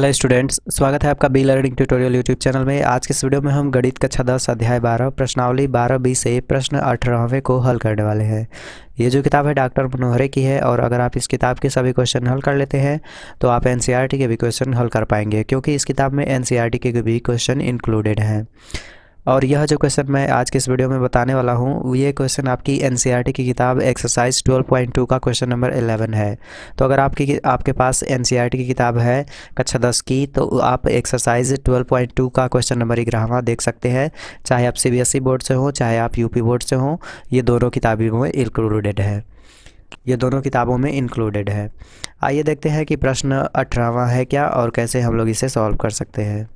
Hello students, स्वागत है आपका be learning tutorial YouTube channel में। आज के इस वीडियो में हम गणित कक्षा 10 अध्याय 12 प्रश्नावली 12B से प्रश्न 18वें को हल करने वाले हैं। ये जो किताब है डॉक्टर मनोहरे की है और अगर आप इस किताब के सभी क्वेश्चन हल कर लेते हैं तो आप एनसीईआरटी के भी क्वेश्चन हल कर पाएंगे, क्योंकि इस किताब में एनसीईआरटी के भी क्वेश्चन इंक्लूडेड हैं। और यह जो क्वेश्चन मैं आज के इस वीडियो में बताने वाला हूँ ये क्वेश्चन आपकी एनसीईआरटी की किताब एक्सरसाइज 12.2 का क्वेश्चन नंबर 11 है। तो अगर आपके पास एनसीईआरटी की किताब है कक्षा 10 की तो आप एक्सरसाइज 12.2 का क्वेश्चन नंबर 11वां देख सकते हैं, चाहे आप सीबीएसई बोर्ड से हो चाहे आप यूपी बोर्ड से हो। ये दोनों किताबों में इंक्लूडेड है, ये दोनों किताबों में इंक्लूडेड है। आइए देखते हैं कि प्रश्न 18वां है क्या और कैसे हम लोग इसे सॉल्व कर सकते हैं।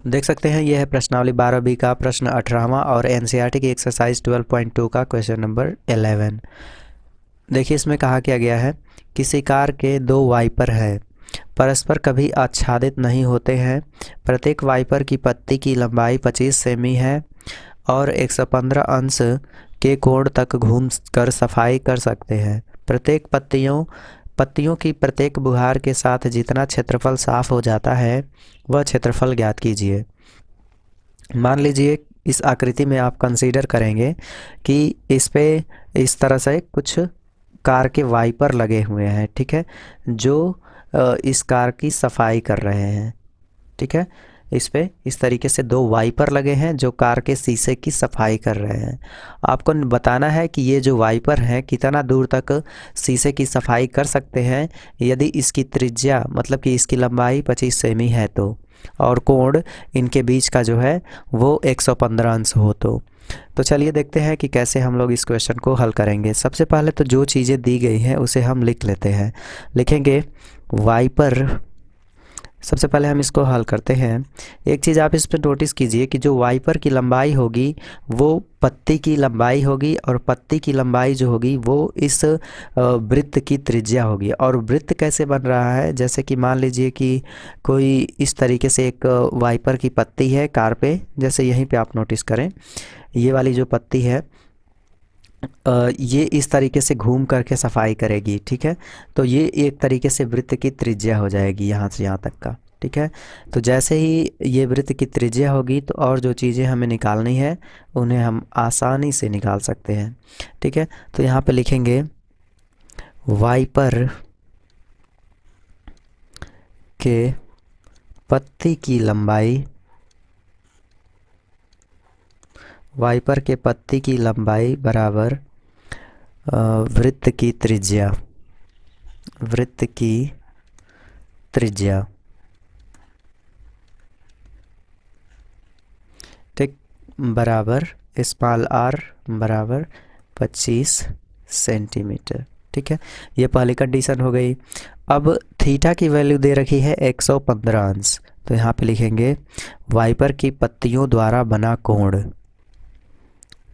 देख सकते हैं यह है प्रश्नावली 12B का प्रश्न 18वां और एनसीईआरटी की एक्सरसाइज 12.2 का क्वेश्चन नंबर 11। देखिए इसमें कहा क्या गया है, किसी कार के दो वाइपर है, परस्पर कभी आच्छादित नहीं होते हैं। प्रत्येक वाइपर की पत्ती की लंबाई 25 सेमी है और 115 अंश के कोण तक घूम कर सफाई कर सकते हैं। प्रत्येक पत्तियों की प्रत्येक बुहार के साथ जितना क्षेत्रफल साफ हो जाता है वह क्षेत्रफल ज्ञात कीजिए। मान लीजिए इस आकृति में आप कंसीडर करेंगे कि इस पे इस तरह से कुछ कार के वाइपर लगे हुए हैं, ठीक है, जो इस कार की सफाई कर रहे हैं। ठीक है, इस पे इस तरीके से दो वाइपर लगे हैं जो कार के शीशे की सफाई कर रहे हैं। आपको बताना है कि ये जो वाइपर हैं कितना दूर तक शीशे की सफाई कर सकते हैं यदि इसकी त्रिज्या मतलब कि इसकी लंबाई 25 सेमी है तो, और कोण इनके बीच का जो है वो 115 अंश हो तो चलिए देखते हैं कि कैसे हम लोग इस क्वेश्चन को हल करेंगे। सबसे पहले तो जो चीज़ें दी गई हैं उसे हम लिख लेते हैं। लिखेंगे वाइपर, सबसे पहले हम इसको हल करते हैं। एक चीज़ आप इस पर नोटिस कीजिए कि जो वाइपर की लंबाई होगी वो पत्ती की लंबाई होगी और पत्ती की लंबाई जो होगी वो इस वृत्त की त्रिज्या होगी। और वृत्त कैसे बन रहा है, जैसे कि मान लीजिए कि कोई इस तरीके से एक वाइपर की पत्ती है कार पे, जैसे यहीं पे आप नोटिस करें ये वाली जो पत्ती है ये इस तरीके से घूम करके सफाई करेगी। ठीक है, तो ये एक तरीके से वृत्त की त्रिज्या हो जाएगी यहाँ से यहाँ तक का। ठीक है, तो जैसे ही ये वृत्त की त्रिज्या होगी तो और जो चीज़ें हमें निकालनी है उन्हें हम आसानी से निकाल सकते हैं। ठीक है, तो यहाँ पे लिखेंगे वाइपर के पत्ती की लंबाई, वाइपर के पत्ती की लंबाई बराबर वृत्त की त्रिज्या, वृत्त की त्रिज्या। ठीक, बराबर स्मॉल आर बराबर 25 सेंटीमीटर। ठीक है, ये पहली कंडीशन हो गई। अब थीटा की वैल्यू दे रखी है 115 अंश, तो यहाँ पे लिखेंगे वाइपर की पत्तियों द्वारा बना कोण,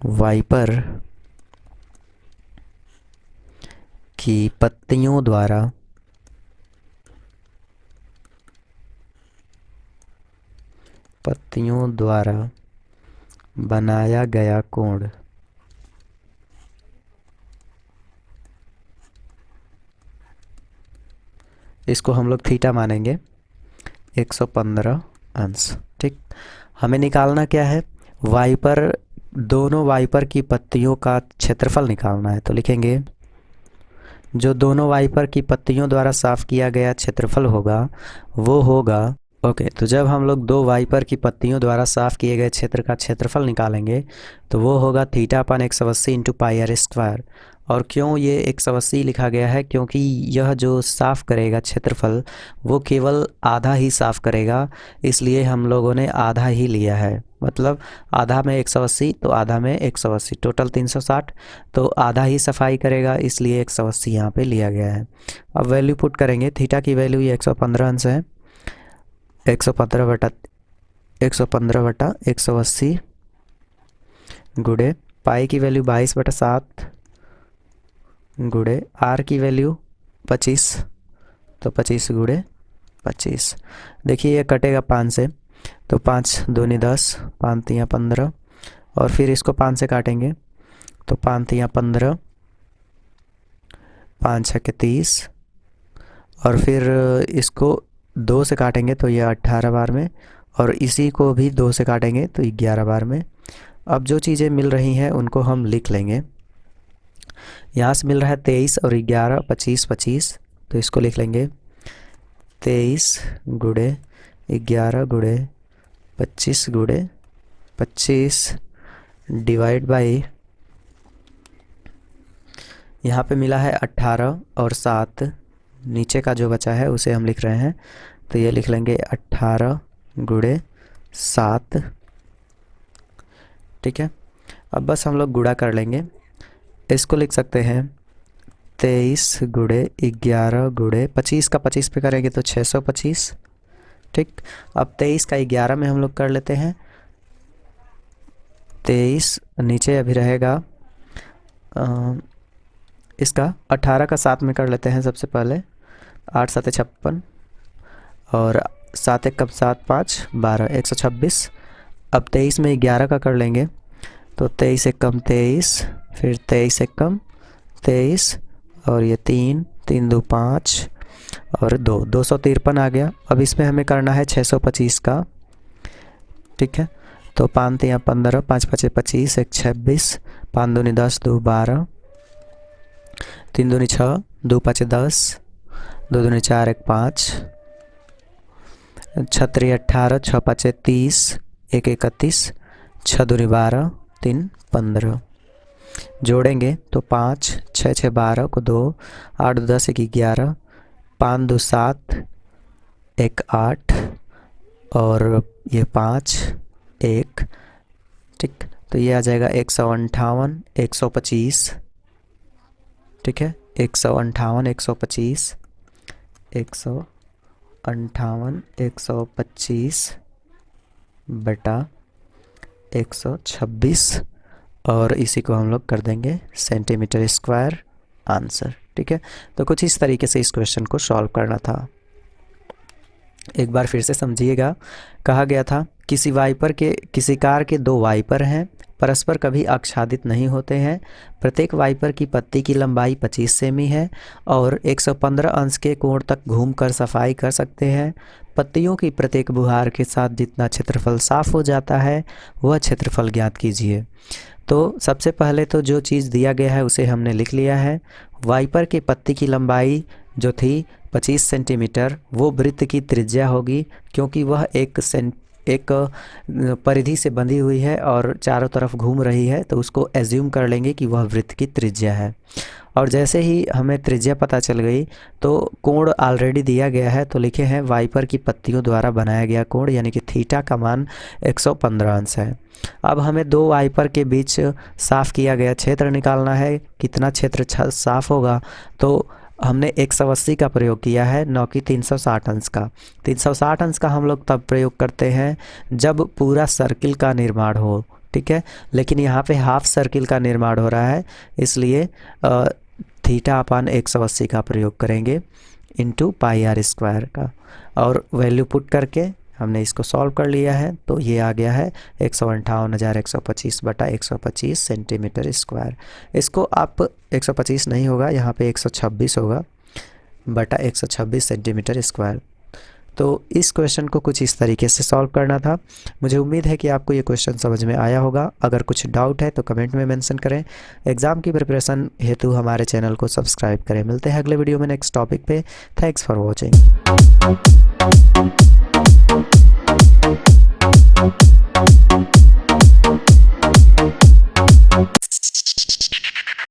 वाइपर की पत्तियों द्वारा बनाया गया कोण इसको हम लोग थीटा मानेंगे 115 अंश। ठीक, हमें निकालना क्या है, वाइपर, दोनों वाइपर की पत्तियों का क्षेत्रफल निकालना है। तो लिखेंगे जो दोनों वाइपर की पत्तियों द्वारा साफ किया गया क्षेत्रफल होगा वो होगा, ओके, तो जब हम लोग दो वाइपर की पत्तियों द्वारा साफ किए गए क्षेत्र का क्षेत्रफल निकालेंगे तो वो होगा थीटा अपन 180 इंटू पाई आर स्क्वायर। और क्यों ये 180 लिखा गया है, क्योंकि यह जो साफ़ करेगा क्षेत्रफल वो केवल आधा ही साफ़ करेगा, इसलिए हम लोगों ने आधा ही लिया है। मतलब आधा में 180 तो आधा में 180, टोटल 360, तो आधा ही सफाई करेगा, इसलिए 180 यहाँ पे लिया गया है। अब वैल्यू पुट करेंगे, थीटा की वैल्यू ये 115 अंश है, 115 बटा 180 गुड़े पाई की वैल्यू 22/7 गुड़े आर की वैल्यू 25, तो 25 गुड़े 25। देखिए ये कटेगा 5 से, तो 5 दूनी 10, 5 तियाँ 15, और फिर इसको 5 से काटेंगे तो 5 तियाँ 15, 5 छक्के 30, और फिर इसको 2 से काटेंगे तो ये 18 बार में, और इसी को भी 2 से काटेंगे तो 11 बार में। अब जो चीज़ें मिल रही हैं उनको हम लिख लेंगे। यहाँ से मिल रहा है 23 और 11 25 25, तो इसको लिख लेंगे 23 गुणे 11 गुणे 25 गुणे 25 डिवाइड बाई, यहाँ पे मिला है 18 और 7, नीचे का जो बचा है उसे हम लिख रहे हैं, तो ये लिख लेंगे 18 गुणे 7। ठीक है, अब बस हम लोग गुणा कर लेंगे। इसको लिख सकते हैं 23 गुणे 11 गुणे 25 का 25 पे करेंगे तो 625। ठीक, अब 23 का 11 में हम लोग कर लेते हैं। 23 नीचे अभी रहेगा, इसका 18 का 7 में कर लेते हैं सबसे पहले। 8 7 56 और 7 1 कब 7 5 12 126। अब 23 में 11 का कर लेंगे तो 23 1 कम 23, फिर 23 1 कम 23, और ये 3 3 2 5 और 2 253 आ गया। अब इसमें हमें करना है 625 का। ठीक है, तो 5 3 15 5 5 25 1 26 5 दूनी 10 2 12 3 दूनी 6 2 5 10 2 दूनी 4 1 5 6 3 18 6 5 30 1 31 6 दूनी 12 3 15। जोड़ेंगे तो 5 6 6 12 को 2 8 2 10 1 11 5 2 7 1 8 और ये 5 1। ठीक, तो ये आ जाएगा 158 125। ठीक है, 158 125 158 125 बटा 126, और इसी को हम लोग कर देंगे सेंटीमीटर स्क्वायर आंसर। ठीक है, तो कुछ इस तरीके से इस क्वेश्चन को सॉल्व करना था। एक बार फिर से समझिएगा। कहा गया था किसी कार के 2 वाइपर हैं, परस्पर कभी आच्छादित नहीं होते हैं। प्रत्येक वाइपर की पत्ती की लंबाई 25 सेमी है और 115 अंश के कोण तक घूमकर सफाई कर सकते हैं। पत्तियों की प्रत्येक बुहार के साथ जितना क्षेत्रफल साफ हो जाता है वह क्षेत्रफल ज्ञात कीजिए। तो सबसे पहले तो जो चीज़ दिया गया है उसे हमने लिख लिया है। वाइपर की पत्ती की लंबाई जो थी 25 सेंटीमीटर, वो वृत्त की त्रिज्या होगी, क्योंकि वह एक परिधि से बंधी हुई है और चारों तरफ घूम रही है, तो उसको एज्यूम कर लेंगे कि वह वृत्त की त्रिज्या है। और जैसे ही हमें त्रिज्या पता चल गई तो कोण ऑलरेडी दिया गया है, तो लिखे हैं वाइपर की पत्तियों द्वारा बनाया गया कोण, यानी कि थीटा का मान 115 अंश है। अब हमें 2 वाइपर के बीच साफ़ किया गया क्षेत्र निकालना है। कितना क्षेत्र साफ होगा, तो हमने 180 का प्रयोग किया है, न कि 360 अंश का। 360 अंश का हम लोग तब प्रयोग करते हैं जब पूरा सर्किल का निर्माण हो। ठीक है, लेकिन यहाँ पे हाफ सर्किल का निर्माण हो रहा है, इसलिए थीटा अपान 180 का प्रयोग करेंगे इंटू पाई आर स्क्वायर का, और वैल्यू पुट करके हमने इसको सॉल्व कर लिया है। तो ये आ गया है 158,125 बटा 125 सेंटीमीटर स्क्वायर। इसको आप 125 नहीं होगा, यहाँ पे 126 होगा बटा 126 सेंटीमीटर स्क्वायर। तो इस क्वेश्चन को कुछ इस तरीके से सॉल्व करना था। मुझे उम्मीद है कि आपको ये क्वेश्चन समझ में आया होगा। अगर कुछ डाउट है तो कमेंट में मेंशन करें। एग्ज़ाम की प्रिपरेशन हेतु हमारे चैनल को सब्सक्राइब करें। मिलते हैं अगले वीडियो में नेक्स्ट टॉपिक पे। Thanks for watching.